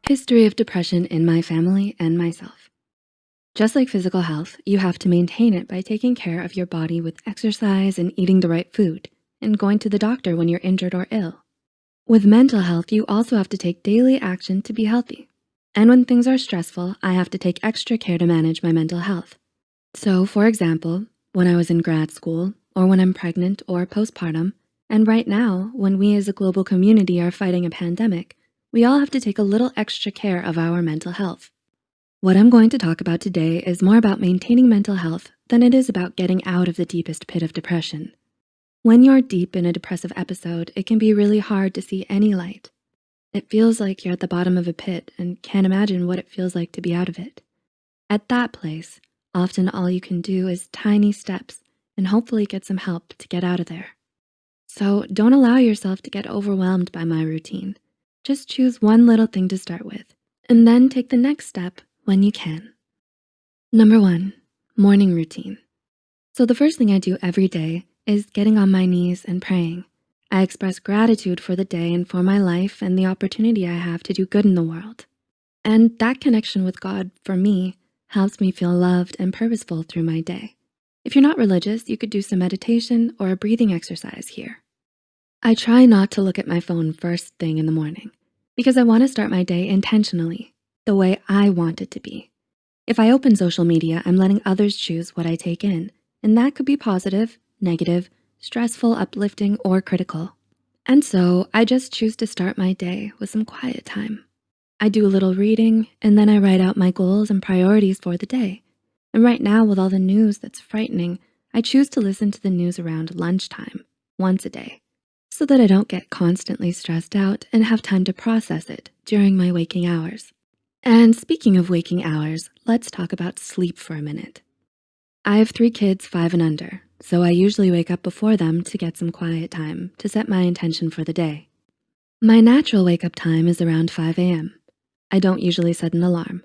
History of depression in my family and myself. Just like physical health, you have to maintain it by taking care of your body with exercise and eating the right food and going to the doctor when you're injured or ill. With mental health, you also have to take daily action to be healthy. And when things are stressful, I have to take extra care to manage my mental health. So for example, when I was in grad school or when I'm pregnant or postpartum, and right now, when we as a global community are fighting a pandemic, we all have to take a little extra care of our mental health. What I'm going to talk about today is more about maintaining mental health than it is about getting out of the deepest pit of depression. When you're deep in a depressive episode, it can be really hard to see any light. It feels like you're at the bottom of a pit and can't imagine what it feels like to be out of it. At that place, often all you can do is tiny steps and hopefully get some help to get out of there. So don't allow yourself to get overwhelmed by my routine. Just choose one little thing to start with and then take the next step when you can. Number 1, morning routine. So the first thing I do every day is getting on my knees and praying. I express gratitude for the day and for my life and the opportunity I have to do good in the world. And that connection with God, for me, helps me feel loved and purposeful through my day. If you're not religious, you could do some meditation or a breathing exercise here. I try not to look at my phone first thing in the morning because I wanna start my day intentionally, the way I want it to be. If I open social media, I'm letting others choose what I take in, and that could be positive, negative, stressful, uplifting, or critical. And so I just choose to start my day with some quiet time. I do a little reading, and then I write out my goals and priorities for the day. And right now, with all the news that's frightening, I choose to listen to the news around lunchtime, once a day, so that I don't get constantly stressed out and have time to process it during my waking hours. And speaking of waking hours, let's talk about sleep for a minute. I have 3 kids, 5 and under, so I usually wake up before them to get some quiet time to set my intention for the day. My natural wake-up time is around 5 a.m. I don't usually set an alarm,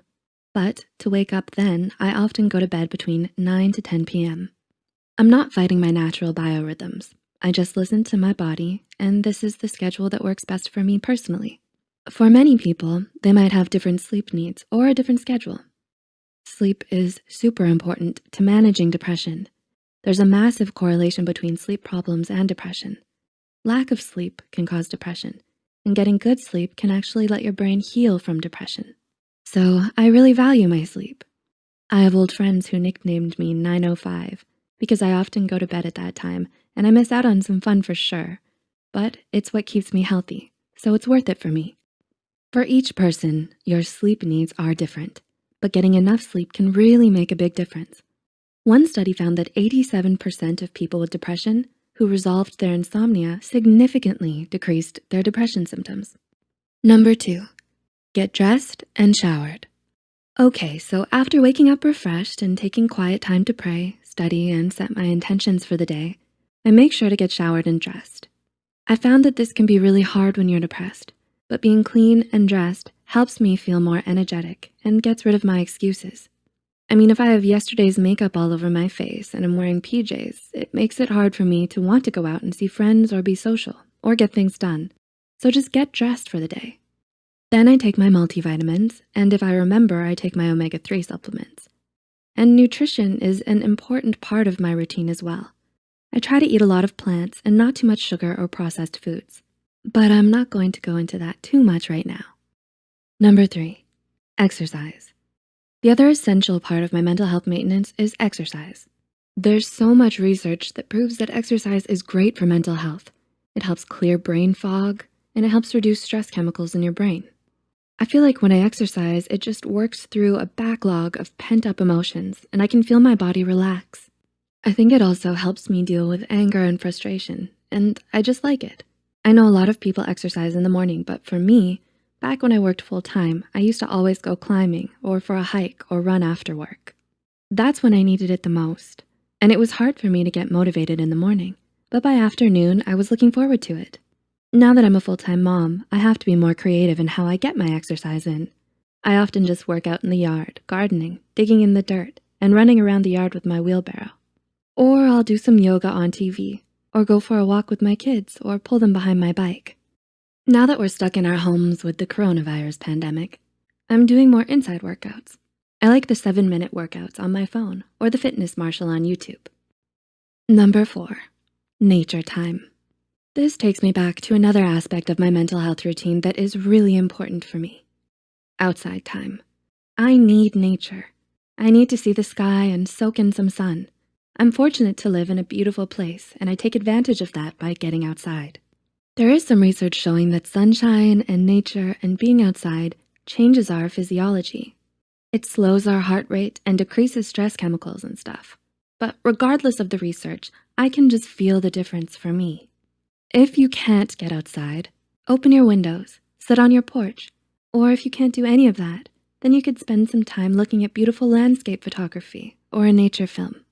but to wake up then, I often go to bed between 9 to 10 p.m. I'm not fighting my natural biorhythms. I just listen to my body, and this is the schedule that works best for me personally. For many people, they might have different sleep needs or a different schedule. Sleep is super important to managing depression. There's a massive correlation between sleep problems and depression. Lack of sleep can cause depression, and getting good sleep can actually let your brain heal from depression. So I really value my sleep. I have old friends who nicknamed me 905 because I often go to bed at that time and I miss out on some fun for sure, but it's what keeps me healthy, so it's worth it for me. For each person, your sleep needs are different, but getting enough sleep can really make a big difference. One study found that 87% of people with depression who resolved their insomnia significantly decreased their depression symptoms. Number 2, get dressed and showered. Okay, so after waking up refreshed and taking quiet time to pray, study, and set my intentions for the day, I make sure to get showered and dressed. I found that this can be really hard when you're depressed, but being clean and dressed helps me feel more energetic and gets rid of my excuses. I mean, if I have yesterday's makeup all over my face and I'm wearing PJs, it makes it hard for me to want to go out and see friends or be social or get things done. So just get dressed for the day. Then I take my multivitamins, and if I remember, I take my omega-3 supplements. And nutrition is an important part of my routine as well. I try to eat a lot of plants and not too much sugar or processed foods, but I'm not going to go into that too much right now. Number 3, exercise. The other essential part of my mental health maintenance is exercise. There's so much research that proves that exercise is great for mental health. It helps clear brain fog, and it helps reduce stress chemicals in your brain. I feel like when I exercise, it just works through a backlog of pent-up emotions, and I can feel my body relax. I think it also helps me deal with anger and frustration, and I just like it. I know a lot of people exercise in the morning, but for me, back when I worked full-time, I used to always go climbing or for a hike or run after work. That's when I needed it the most, and it was hard for me to get motivated in the morning, but by afternoon, I was looking forward to it. Now that I'm a full-time mom, I have to be more creative in how I get my exercise in. I often just work out in the yard, gardening, digging in the dirt, and running around the yard with my wheelbarrow. Or I'll do some yoga on TV, or go for a walk with my kids, or pull them behind my bike. Now that we're stuck in our homes with the coronavirus pandemic, I'm doing more inside workouts. I like the 7-minute workouts on my phone or the fitness Marshall on YouTube. Number 4, nature time. This takes me back to another aspect of my mental health routine that is really important for me. Outside time. I need nature. I need to see the sky and soak in some sun. I'm fortunate to live in a beautiful place, and I take advantage of that by getting outside. There is some research showing that sunshine and nature and being outside changes our physiology. It slows our heart rate and decreases stress chemicals and stuff. But regardless of the research, I can just feel the difference for me. If you can't get outside, open your windows, sit on your porch, or if you can't do any of that, then you could spend some time looking at beautiful landscape photography or a nature film.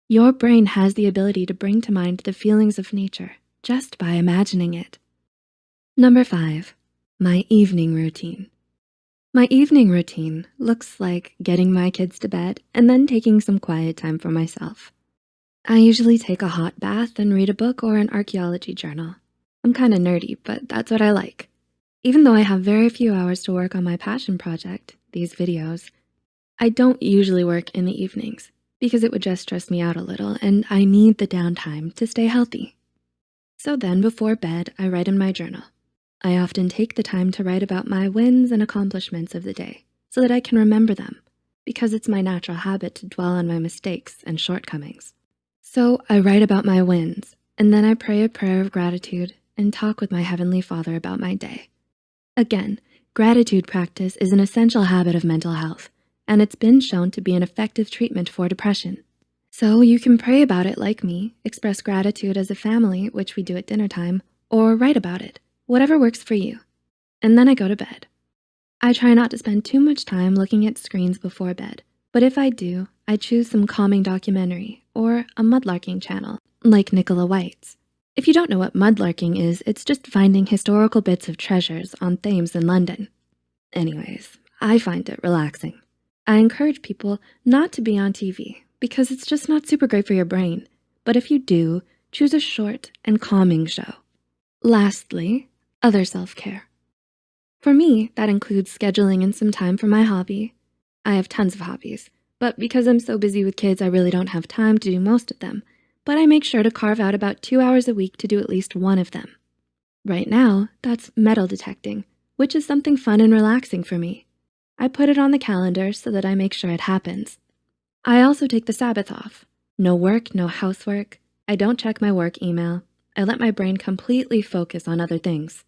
Your brain has the ability to bring to mind the feelings of nature just by imagining it. Number 5, my evening routine. My evening routine looks like getting my kids to bed and then taking some quiet time for myself. I usually take a hot bath and read a book or an archaeology journal. I'm kinda nerdy, but that's what I like. Even though I have very few hours to work on my passion project, these videos, I don't usually work in the evenings because it would just stress me out a little and I need the downtime to stay healthy. So then before bed, I write in my journal. I often take the time to write about my wins and accomplishments of the day so that I can remember them because it's my natural habit to dwell on my mistakes and shortcomings. So I write about my wins and then I pray a prayer of gratitude and talk with my Heavenly Father about my day. Again, gratitude practice is an essential habit of mental health, and it's been shown to be an effective treatment for depression. So you can pray about it like me, express gratitude as a family, which we do at dinner time, or write about it, whatever works for you. And then I go to bed. I try not to spend too much time looking at screens before bed, but if I do, I choose some calming documentary or a mudlarking channel, like Nicola White's. If you don't know what mudlarking is, it's just finding historical bits of treasures on Thames in London. Anyways, I find it relaxing. I encourage people not to be on TV because it's just not super great for your brain. But if you do, choose a short and calming show. Lastly, other self-care. For me, that includes scheduling in some time for my hobby. I have tons of hobbies, but because I'm so busy with kids, I really don't have time to do most of them. But I make sure to carve out about 2 hours a week to do at least one of them. Right now, that's metal detecting, which is something fun and relaxing for me. I put it on the calendar so that I make sure it happens. I also take the Sabbath off. No work, no housework. I don't check my work email. I let my brain completely focus on other things.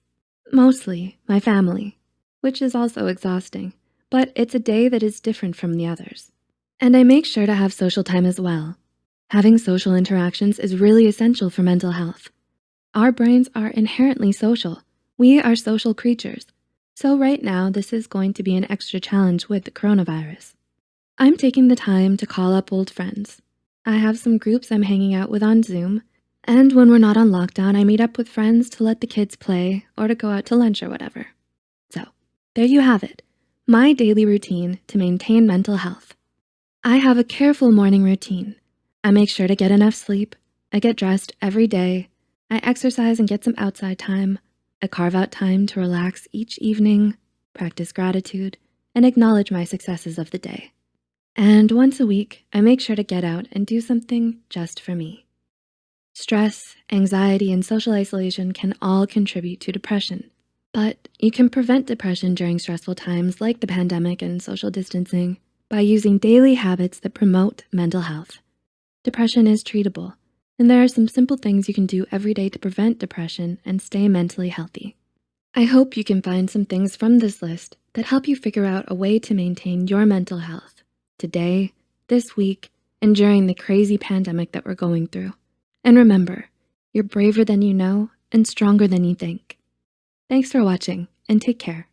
Mostly my family, which is also exhausting, but it's a day that is different from the others. And I make sure to have social time as well. Having social interactions is really essential for mental health. Our brains are inherently social. We are social creatures. So right now, this is going to be an extra challenge with the coronavirus. I'm taking the time to call up old friends. I have some groups I'm hanging out with on Zoom, and when we're not on lockdown, I meet up with friends to let the kids play or to go out to lunch or whatever. So there you have it, my daily routine to maintain mental health. I have a careful morning routine. I make sure to get enough sleep. I get dressed every day. I exercise and get some outside time. I carve out time to relax each evening, practice gratitude, and acknowledge my successes of the day. And once a week, I make sure to get out and do something just for me. Stress, anxiety, and social isolation can all contribute to depression, but you can prevent depression during stressful times like the pandemic and social distancing by using daily habits that promote mental health. Depression is treatable, and there are some simple things you can do every day to prevent depression and stay mentally healthy. I hope you can find some things from this list that help you figure out a way to maintain your mental health today, this week, and during the crazy pandemic that we're going through. And remember, you're braver than you know and stronger than you think. Thanks for watching, and take care.